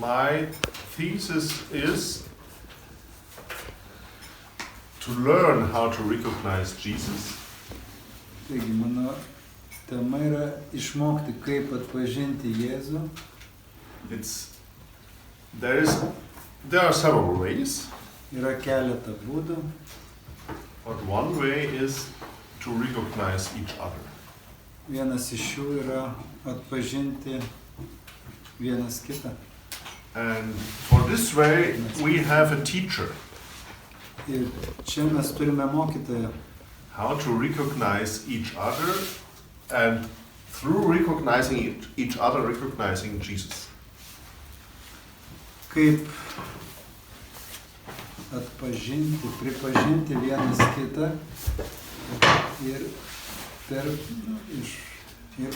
my thesis is to learn how to recognize Jesus. Taigi, mano tema yra išmokti, kaip atpažinti Jėzų. There are several ways. Yra keletą būdų. But one way is to recognize each other. Vienas iš jų yra atpažinti vienas kitą. And for this way we have a teacher. Ir čia mes turime mokytoją. How to recognize each other, and through recognizing each other, recognizing Jesus. Kaip atpažinti, pripažinti vienas kitą ir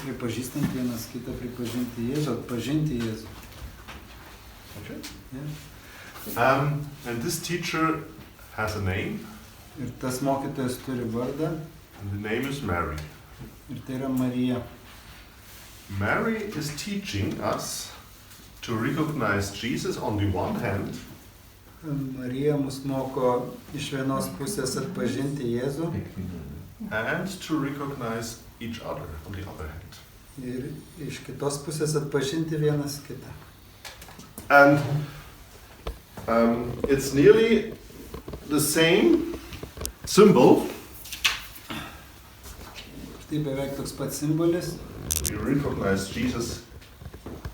pripažįstant vienas kitą, pripažinti Jėzų, atpažinti Jėzų. Okay. Yeah. And this teacher has a name. Ir tas mokytojas turi vardą. And the name is Mary. Ir tai yra Marija. Mary is teaching us to recognize Jesus on the one hand. Marija mus moko iš vienos pusės atpažinti Jėzų. And to recognize each other on the other hand. Ir iš kitos pusės atpažinti vienas kitą. And it's nearly the same symbol. Tai beveik toks pats simbolis. We recognize Jesus,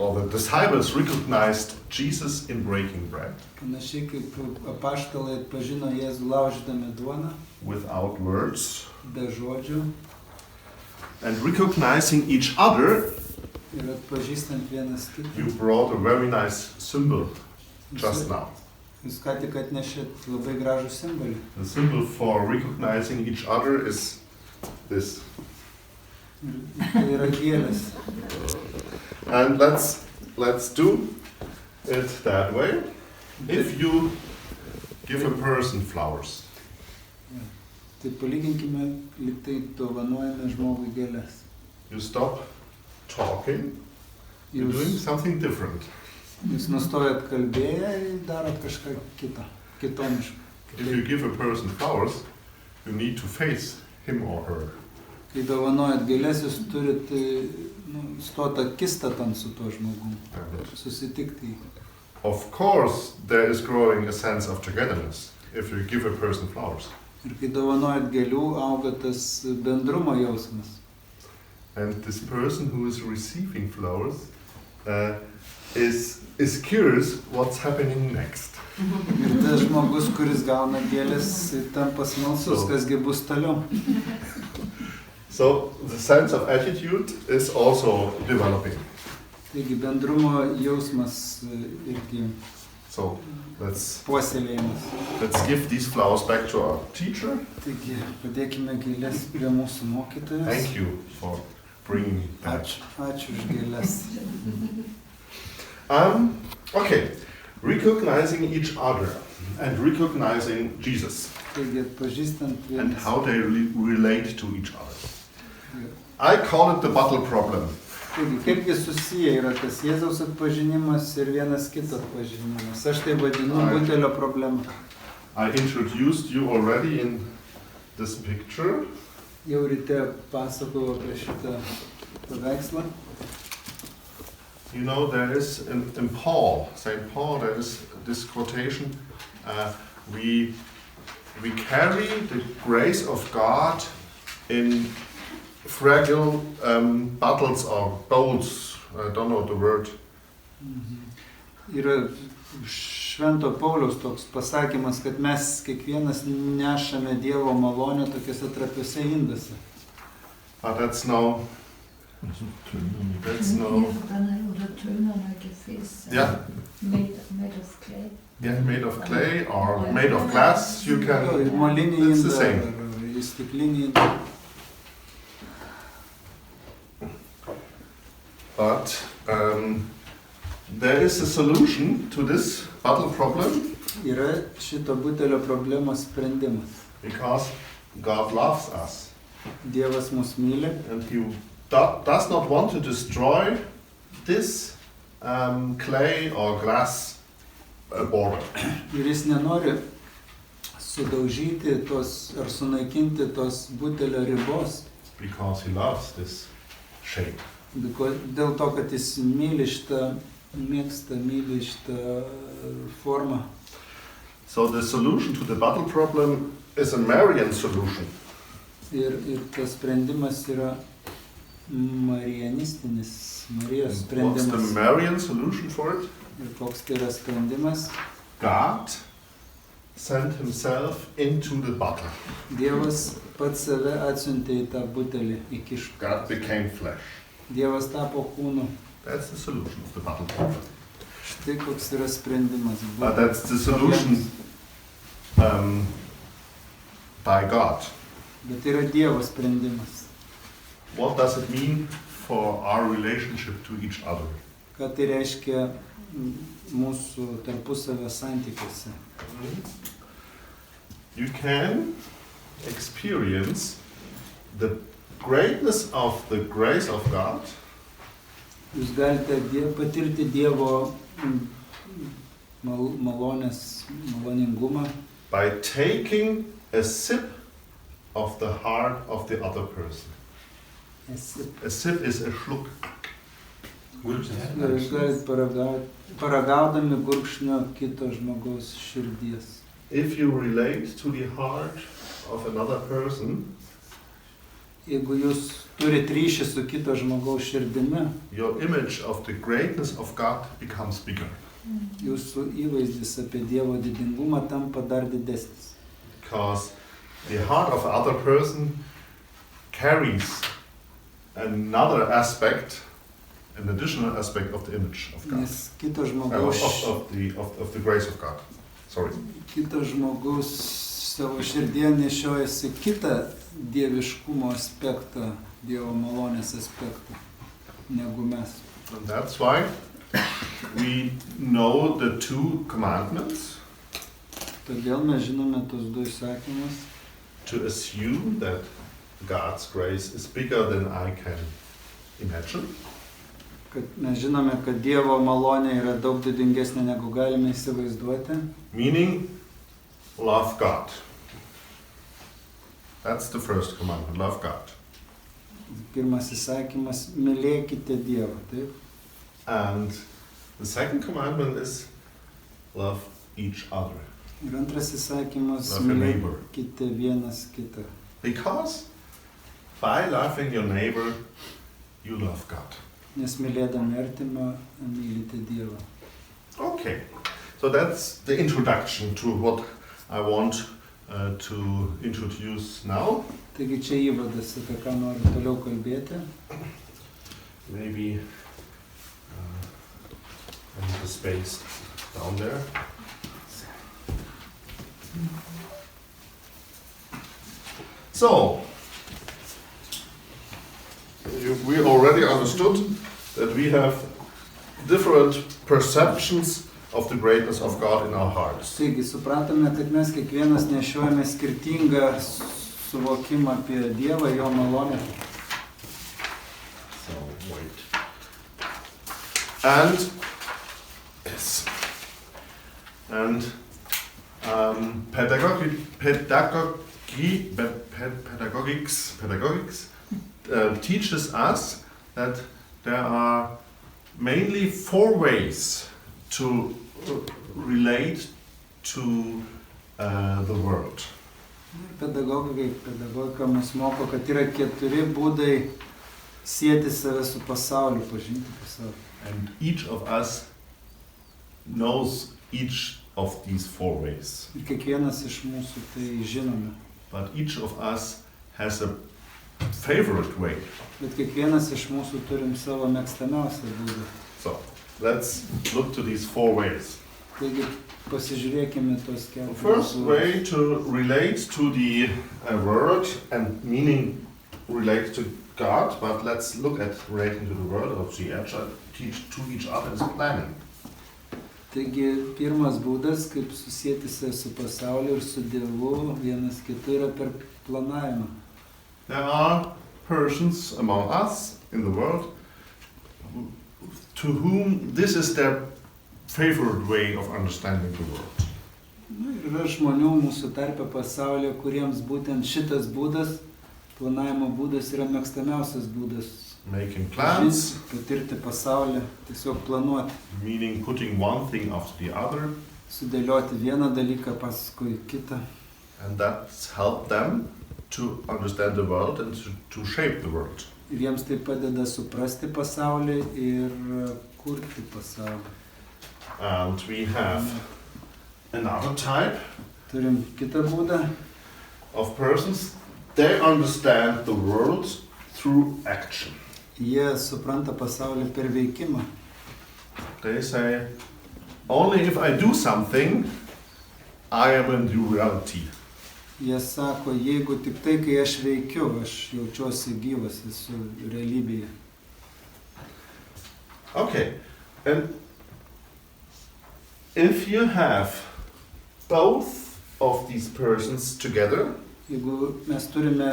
or the disciples recognized Jesus in breaking bread. Panašiai kaip apaštalai atpažino Jėzų laužydami duoną. Without words. Be žodžių. And recognizing each other. Ir atpažįstant vienas kitą. You brought a very nice symbol just now. Jūs ką tik atnešėt labai gražų simbolį. The symbol for recognizing each other is this. Tai yra gėlės. And let's do it that way. If you give a person flowers. Tai palyginkime, lyg tai dovanojame žmogui gėlės. You stop talking. You're doing something different. Jūs nustojat kalbėję ir darot kažką kitą, kitonišką. If you give a person flowers, you need to face him or her. Kai dovanojat gėlės, jūs turit stoti akistatan su tuo žmogum, susitikti. Of course, there is growing a sense of togetherness if you give a person flowers. Ir kai dovanojat gėlių, auga tas bendrumo jausmas. And this person who is receiving flowers is curious what's happening next. Ir tas žmogus, kuris gauna gėlės, tampa smalsus, kasgi bus toliau. So the sense of attitude is also developing. Taigi bendrumo jausmas irgi puoselėjimas. Let's give these flowers back to our teacher. Taigi padėkime gėlės prie mūsų mokytojos. Thank you for bringing that. Ačiū už gėlės. Okay, recognizing each other and recognizing Jesus. Taigi atpažįstant vienas. And how they relate to each other. I call it the bottle problem. Taigi, kaipgi susiję yra tas Jėzaus atpažinimas ir vienas kito atpažinimas. Aš tai vadinu butelio problema. I introduced you already in this picture. Jau ryte pasakojau apie šitą paveikslą. You know, there is in Paul, St. Paul, there is this quotation, we carry the grace of God in fragile bottles or bowls, I don't know the word. Yra Švento Pauliaus toks pasakymas, kad mes kiekvienas nešame Dievo malonę tokiuose trapiuose induose. But that's no. Yeah. Made of clay. Yeah, made of clay or made of glass. You can. It's the same. But there is a solution to this bottle problem. Yra šito butelio problemos sprendimas. Because God loves us. Dievas mus myli. And He does not want to destroy this clay or glass border. Ir jis nenori sudaužyti tos ar sunaikinti tos butelio ribos, Because he loves this shape. dėl to, kad jis myli šitą formą. So the solution to the bottle problem is a Marian solution. Ir tas sprendimas yra marianistinis, Marijos What's the sprendimas. Marian solution for it? Ir koks tai yra sprendimas? God sent himself into the bottle. Dievas pats save atsiuntė į tą butelį, įkišo. God became flesh. Dievas tapo kūnu. That's the solution of the bottle problem. Štai koks yra sprendimas. But that's the solution by God. Bet yra Dievo sprendimas. What does it mean for our relationship to each other? Ką tai reiškia mūsų tarpusavio santykiuose? You can experience the greatness of the grace of God Jūs galite patirti Dievo maloningumą, by taking a sip of the heart of the other person. A sip is a schluck. ir jūs galite paragaudami gurkšnio kito žmogaus širdies. If you relate to the heart of another person, Jeigu jūs turite ryšį su kito žmogaus širdimi, your image of the greatness of God becomes bigger. jūsų įvaizdis apie Dievo didingumą tampa dar didesnis. Because the heart of the other person carries another aspect, an additional aspect of the image of God. Nes kito Of žmogaus the grace of God. Sorry. kitas žmogus savo širdyje nešiojasi kitą dieviškumo aspektą, Dievo malonės aspektą, negu mes. And that's why we know the two commandments Todėl mes žinome tos du įsakymus, to assume that God's grace is bigger than I can imagine. kad mes žinome, kad Dievo malonė yra daug didingesnė, negu galime įsivaizduoti. Meaning, love God. That's the first commandment, love God. Pirmas įsakymas – mylėkite Dievą, taip? And the second commandment is love each other. Ir antras įsakymas – Love your neighbor. mylėkite vienas kitą. Because by loving your neighbor, you love God. Nes mylėdami artimą, mylite Dievą. Okay, so that's the introduction to what I want to introduce now. Taigi čia įvadas, apie ką noriu toliau kalbėti. Maybe I need the space down there. So, we already understood that we have different perceptions of the greatness of God in our hearts. Taigi supratome, kad mes kiekvienas nešiojame skirtingą suvokimą apie Dievą, jo malonę. So, wait. And, yes. And pedagogics teaches us that there are mainly four ways to relate to the world. Pedagogika mus moko, kad yra 4 būdai sieti save su pasauliu, pažinti pasaulį. And each of us knows each of these four ways. Ir kiekvienas iš mūsų tai žinome. But each of us has a favorite way. Bet kiekvienas iš mūsų turim savo mėgstamiausią būdą. So, let's look to these four ways. Taigi pasižiūrėkime tos The 4 first būdus. way to relate to the word and meaning relate to God, but let's look at relating to the word or to each other is planning. Taigi pirmas būdas, kaip susėti save su pasauliu ir su Dievu, vienas kitu, yra per planavimą. There are persons among us in the world to whom this is their favorite way of understanding the world. Na, ir yra žmonių mūsų tarpe pasaulyje, kuriems būtent šitas būdas, planavimo būdas yra mėgstamiausias būdas. Making plans, Patirti pasaulį, tiesiog planuoti. meaning putting one thing after the other, Sudėlioti vieną dalyką paskui kitą. and that's helped them to understand the world and to shape the world. Ir jiems tai padeda suprasti pasaulį ir kurti pasaulį. And we have another type Turim kitą būdą. of persons. They understand the world through action. Jie supranta pasaulį per veikimą. They say, only if I do something, I am in the reality. Jie sako, jeigu tik tai, kai aš veikiu, aš jaučiuosi gyvas, esu realybėje. Okay, and if you have both of these persons together, Jeigu mes turime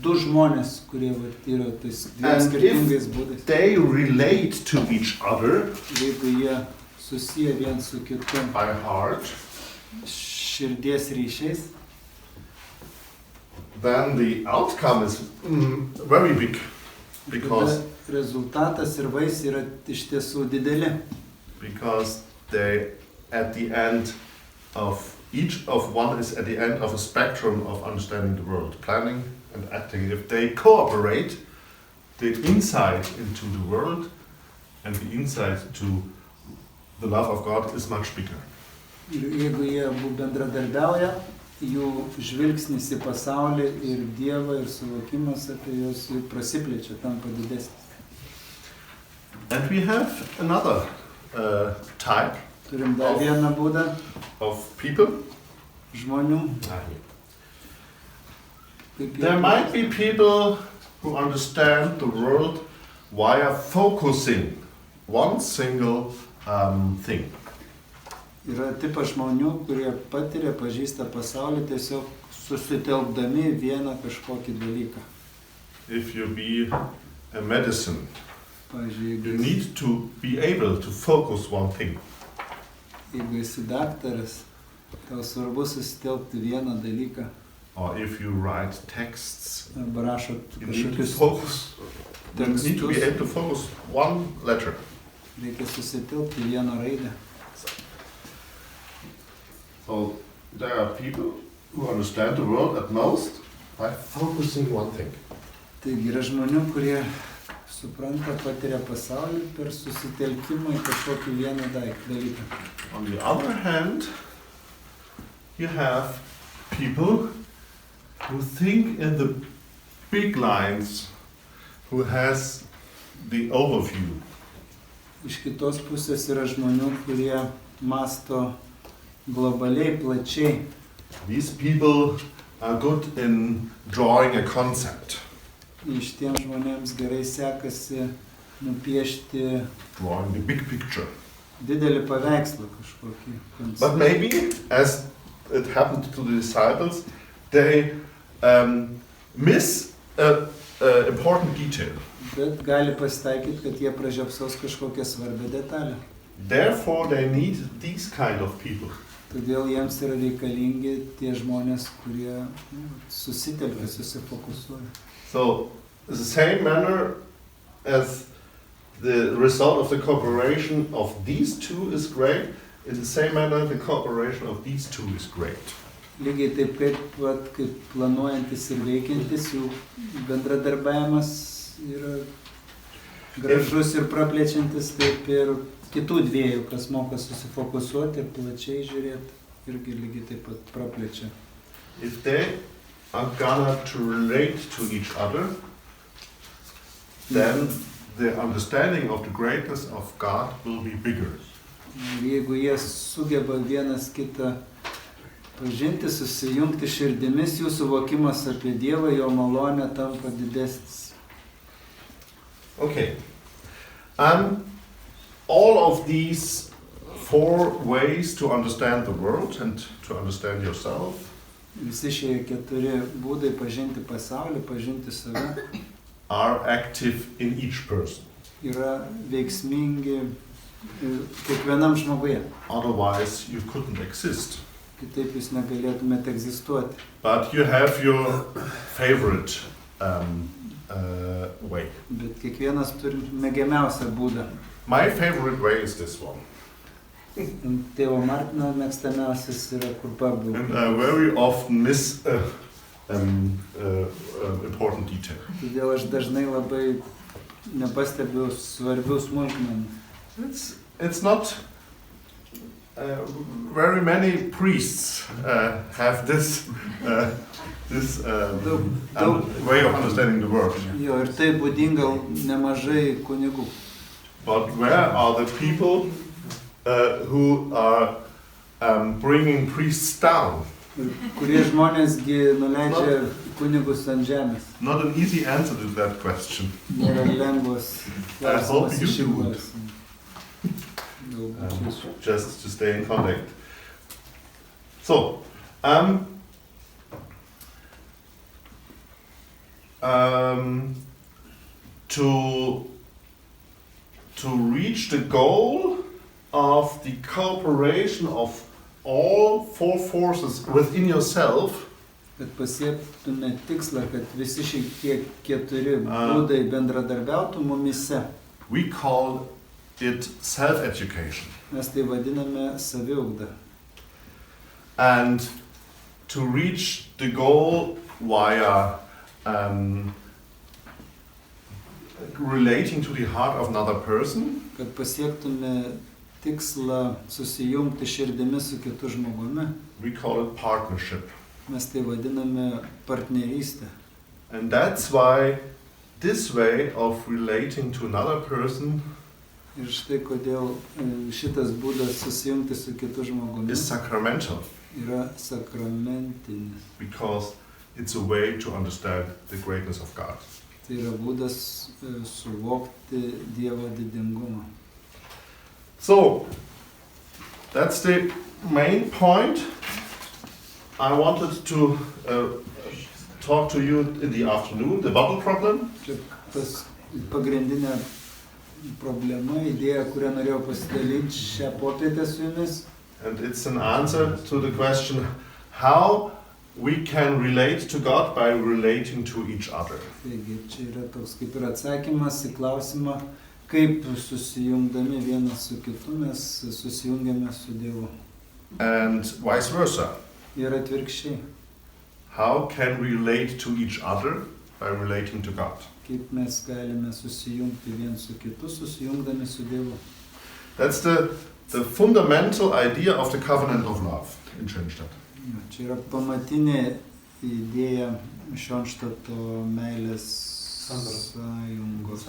du žmonės, kurie yra tais dviem And skirtingais būdais, they relate to each other jeigu jie susiję vien su kitu by heart, širdies ryšiais, then the outcome is very big. Because tada rezultatas ir vaisiai yra iš tiesų dideli. because they at the end of each of one is at the end of a spectrum of understanding the world, planning and acting. If they cooperate, the insight into the world and the insight to the love of God is much bigger. Ir jeigu jie abu bendradarbiauja, jų žvilgsnis į pasaulį ir Dievą ir suvokimas apie juos prasiplečia, tampa didesnis. And we have another type Turim dar vieną būdą of people. žmonių. Kaip jie- There might be people who understand the world via focusing one single thing. Yra tipas žmonių, kurie patiria, pažįsta pasaulį tiesiog susitelkdami vieną kažkokį dalyką. If you be a medicine, Pavyzdžiui, you need to be able to focus one thing. jeigu esi daktaras, tau svarbu susitelkti vieną dalyką. Or if you write texts, Arba rašot you need to kažkokius focus. You need to be tekstus, able to focus one letter. reikia susitelkti vieną raidę. So there are people who understand the world at most by focusing one thing. Taigi yra žmonių, kurie supranta, patiria pasaulį per susitelkimą į kažkokį vieną dalyką. On the other hand, you have people who think in the big lines, who has the overview. Iš kitos pusės yra žmonių, kurie masto globaliai, plačiai. These people are good in drawing a concept, Iš tiem žmonėms gerai sekasi nupiešti drawing the big picture. didelį paveikslą kažkokį. But maybe, as it happened to the disciples, they miss an important detail. Bet gali pasitaikyti, kad jie pražiopsos kažkokią svarbią detalę. Therefore, they need these kind of people. Todėl jiems yra reikalingi tie žmonės, kurie susitelkia, susifokusuoja. So, in the same manner as the result of the cooperation of these two is great, in the same manner the cooperation of these two is great. Lygiai taip kaip planuojantis ir veikiantis, jų bendradarbiavimas yra gražus ir praplečiantis, taip ir kitų dviejų, kas moka susifokusuoti ir plačiai žiūrėti, irgi lygiai taip pat praplečia. If they are gonna to relate to each other, then the understanding of the greatness of God will be bigger. Ir jeigu jie sugeba vienas kitą pažinti, susijungti širdimis, jų suvokimas apie Dievą, jo malonę tampa didesnis. Okay. All of these four ways to understand the world and to understand yourself Visi šie keturi būdai pažinti pasaulį, pažinti save, are active in each person. yra veiksmingi kiekvienam žmoguje. Otherwise, you couldn't exist. Kitaip jūs negalėtumėte egzistuoti. But you have your favorite way. Bet kiekvienas turi mėgiamiausią būdą. My favorite way is this one. Tėvo Martino mėgstamiausias yra kur pabūti. And I very often miss important detail. Todėl aš dažnai labai nepastebiu svarbių smulkmenų. It's not very many priests have this way of understanding the word. Jo, ir tai būdinga nemažai kunigų. But where are the people who are bringing priests down? Kurie žmonėsgi nuleidžia kunigus ant žemės. Not an easy answer to that question. Nėra lengvas I hope klausimas you iš do įmonės. Just to stay in contact. So, to reach the goal of the cooperation of all four forces within yourself, Kad pasiektume tikslą, kad visi šitie keturi būdai bendradarbiautų mumise, we call it self-education. mes tai vadiname saviugdą. And to reach the goal via relating to the heart of another person, Kad pasiektume tikslą susijungti širdimi su kitu žmogumi, we call it partnership. mes tai vadiname partnerystę. And that's why this way of relating to another person Ir štai kodėl šitas būdas susijungti su kitu žmogumi is sacramental, yra sakramentinis. because it's a way to understand the greatness of God. Tai yra būdas suvokti Dievo didingumą. So, that's the main point. I wanted to talk to you in the afternoon, the bottle problem. Čia tas pagrindinė problema, idėja, kurią norėjau pasidalinti šią popietę su jumis. And it's an answer to the question how we can relate to God by relating to each other. Taigi, čia yra toks kaip ir atsakymas į klausimą, kaip susijungdami vienas su kitu mes susijungiame su Dievu. And vice versa. Ir atvirkščiai, How can we relate to each other by relating to God? kaip mes galime susijungti vien su kitu, susijungdami su Dievu. That's the fundamental idea of the covenant of love in Schönstadt. Jo, čia yra pamatinė idėja Šionštato meilės sąjungos.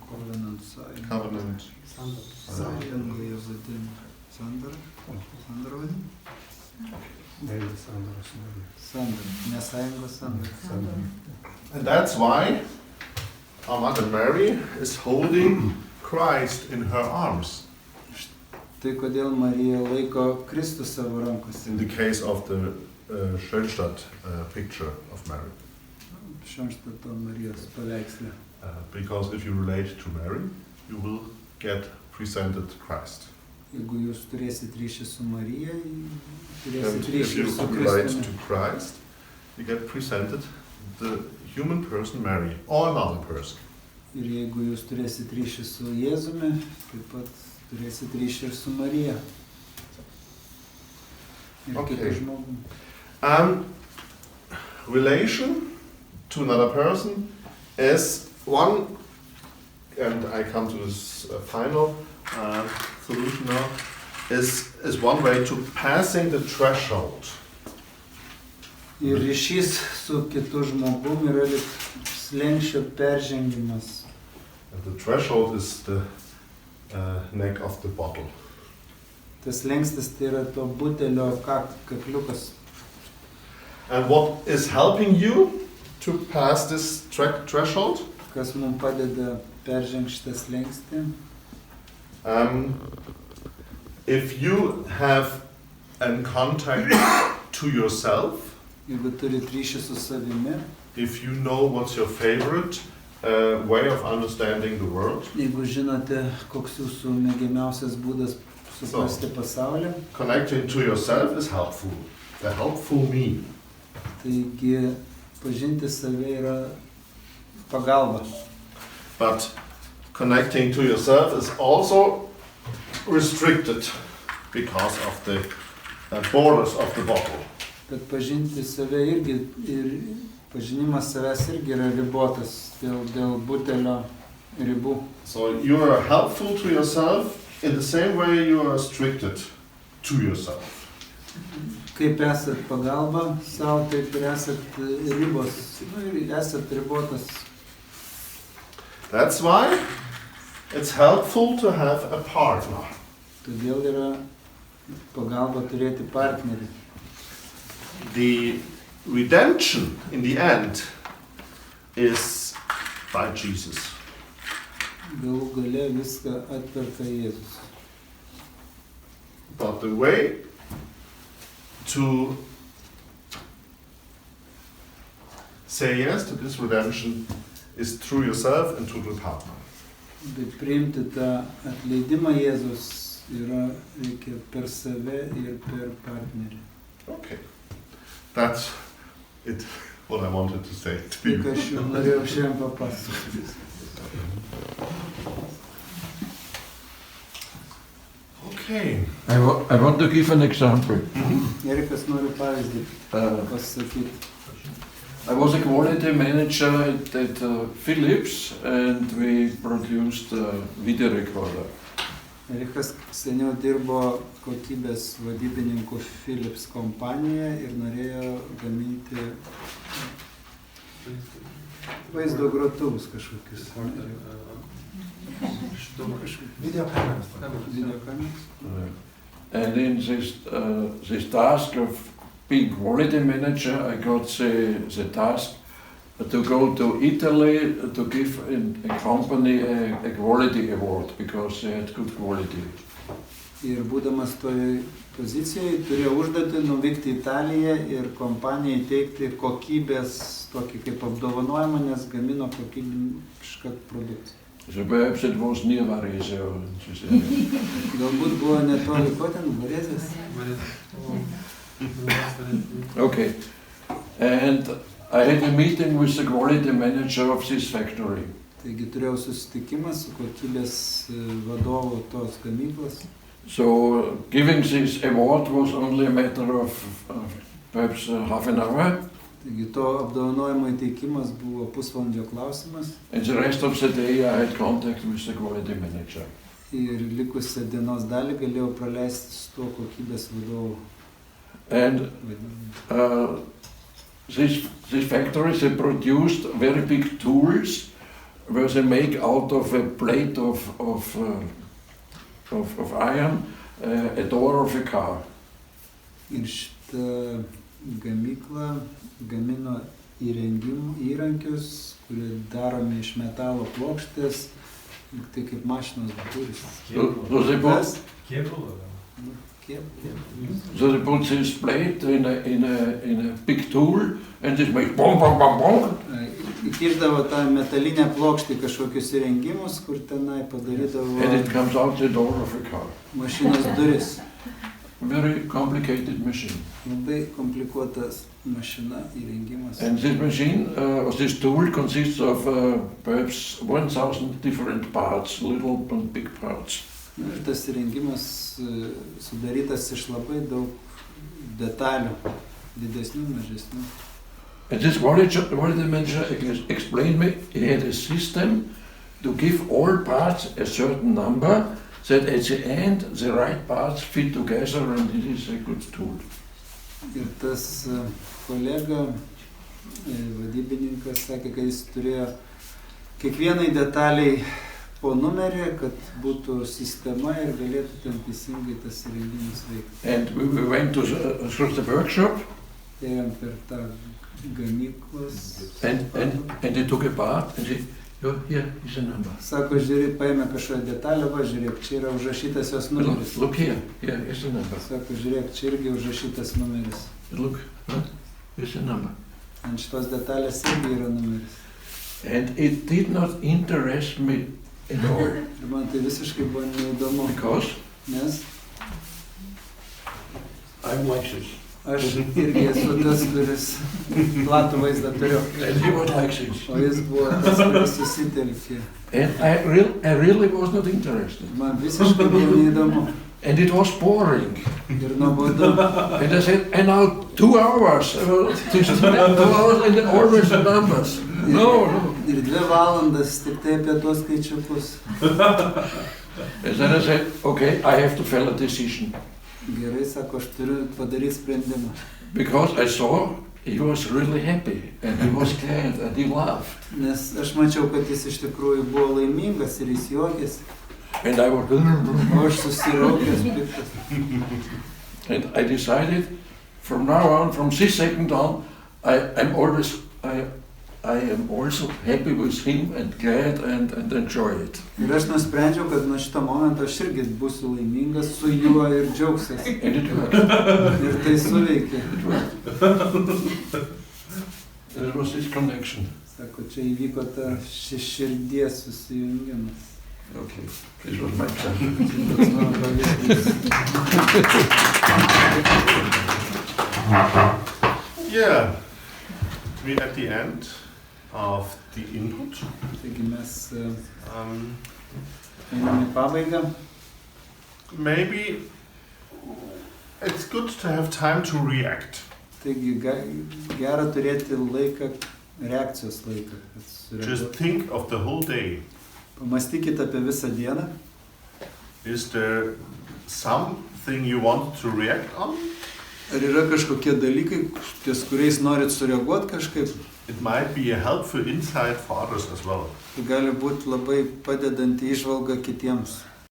Covenant sąjungos. Covenant. Sąjungoje vadinama. Sandara? Sandara vadinama? Sandara. Ne sąjungos, sandara. And that's why our Mother Mary is holding Christ in her arms. Tai kodėl Marija laiko Kristų savo rankose. In the case of the Schönstadt picture of Mary. Šionštato Marijos paveiksle. Because if you relate to Mary, you will get presented Christ. Jeigu jūs turėsit ryšį su Marija, And turėsit if ryšį you su relate Kristumi. to Christ, you get presented the human person Mary, or another person. Ir jeigu jūs turėsit ryšį su Jėzumi, taip pat turėsit ryšį ir su Marija. Ir Okay. kitu žmogum. Relation to another person is one, and I come to this final solution now, is one way to passing the threshold. Ir ryšys su kitu žmogum yra lyg slenksčio peržengimas. And the threshold is the neck of the bottle. Tas slengstis tai yra to butelio kakliukas. And what is helping you to pass this threshold? Kas mums padeda peržengti šitą slengstį? If you have a contact to yourself, Jeigu turit ryšį su savimi, if you know what's your favorite way of understanding the world. Jeigu žinote, koks jūsų mėgiamiausias būdas suprasti pasaulį, Connecting to yourself is helpful. The helpful me. taigi pažinti save yra pagalba. But connecting to yourself is also restricted because of the borders of the bottle. Bet pažinti save irgi, ir pažinimas savęs irgi yra ribotas dėl butelio ribų. So you are helpful to yourself in the same way you are restricted to yourself. Kaip esat pagalba savo, taip ir esat ribos, ir esat ribotas. That's why it's helpful to have a partner. Todėl yra pagalba turėti partnerį. The redemption in the end is by Jesus. Galų gale viską atperka Jėzus. But the way to say yes to this redemption is through yourself and through the partner. Bet priimti tą atleidimą Jėzus reikia per save ir per partnerį. Okay. That's it, what I wanted to say to Tai, you. ką aš jums norėjau šiandien papasakoti. Okay. I want to give an example. Erikas nori pavyzdį pasakyti. I was a quality manager at Philips and we produced a video recorder. Erikas seniau dirbo kokybės vadybininku Philips kompanijoje ir norėjo gaminti vaizdo grotuvus kažkokius. Video kameras. And in this task of being quality manager, I got the task to go to Italy to give a company a quality award because they had good quality. Ir būdamas toje pozicijoje turėjo užduotį nuvykti į Italiją ir kompanijai teikti kokybės tokį kaip apdovanojimą, nes gamino kokybišką produkciją. So perhaps it was near Varese or this area. Galbūt buvo netoli ko ten, Varėzės. Okay, and I had a meeting with the quality manager of this factory. Taigi turėjau susitikimą su kokybės vadovu tos gamyklos. So giving this award was only a matter of perhaps half an hour. Taigi to apdovanojimo įteikimas buvo pusvalandžio klausimas And the rest of the day I had contact with the quality manager. ir likusią dienos dalį galėjau praleisti su tuo kokybės vadovu. And this factory, they produced very big tools where they make out of a plate of iron a door of a car. Ir šitą gamyklą gamino įrankius, kurie daromi iš metalo plokštės, tai kaip mašinos durys. So they put this plate in a big tool and this makes bong bong bong bong. Įkišdavo tą metalinę plokštį kažkokius įrengimus, kur tenai padarydavo And it comes out the door of a car. mašinos duris. Very complicated machine. Labai komplikuotas mašina įrengimas. And this machine, or this tool consists of perhaps 1,000 different parts, little and big parts. Ir tas įrengimas sudarytas iš labai daug detalių, didesnių, mažesnių. And this quality manager explained me he had a system to give all parts a certain number, that at the end the right parts fit together and it is a good tool. Ir tas kolega, vadybininkas, sakė, kad jis turėjo kiekvienai detaliai po numerį, kad būtų sistema ir galėtų ten teisingai tas įrengimas veikti. And we went through the workshop. Ėjom per tą gamyklos. And he took a part and he, here is a number. Sako, žiūrėk, paėmė kažkokią detalę, va, žiūrėk, čia yra užrašytas jos numeris. Look here is a number. Sako, žiūrėk, čia irgi užrašytas numeris. Look, here's a number. Ant šitos detalės irgi yra numeris. And it did not interest me at all. Ir man tai visiškai buvo neįdomu, Because nes I'm like this. aš irgi esu tas, kuris platų vaizdą turiu. And he was like this. O jis buvo tas, kuris susitelkė. And I really was not interested. Man visiškai buvo neįdomu And it was boring. ir nuobodu. And I said, and now 2 hours. 2 hours and then always the numbers. No. Ir 2 valandas tik tai apie tuos skaičiukus. And then I said, okay, I have to fell a decision. Gerai, sako, aš turiu padaryti sprendimą. Because I saw he was really happy and he was glad and he laughed. Nes aš mačiau, kad jis iš tikrųjų buvo laimingas ir jis juokėsi. And I was, O aš susiraukęs piktas. and I decided from now on, from this second on, I am also happy with him and glad and enjoy it. Ir aš nusprendžiau, kad nuo šito momento aš irgi būsiu laimingas su juo ir džiaugsiuosi. And it worked. Ir tai suveikė. It worked. There was this connection. Sako, čia įvyko ta širdies susijungimas. Okay, this was my pleasure. Čia toks mano pavyzdys. Yeah, we're at the end of the input. Taigi mes Um, einame į pabaigą. maybe it's good to have time to react. Taigi gera turėti laiką, reakcijos laiką. kad Just sureaguotų. think of the whole day. Pamastykite apie visą dieną. Is there something you want to react on? Ar yra kažkokie dalykai, ties kuriais norit sureaguoti kažkaip? It might be a helpful insight for others as well. Tai gali būti labai padedanti įžvalga kitiems.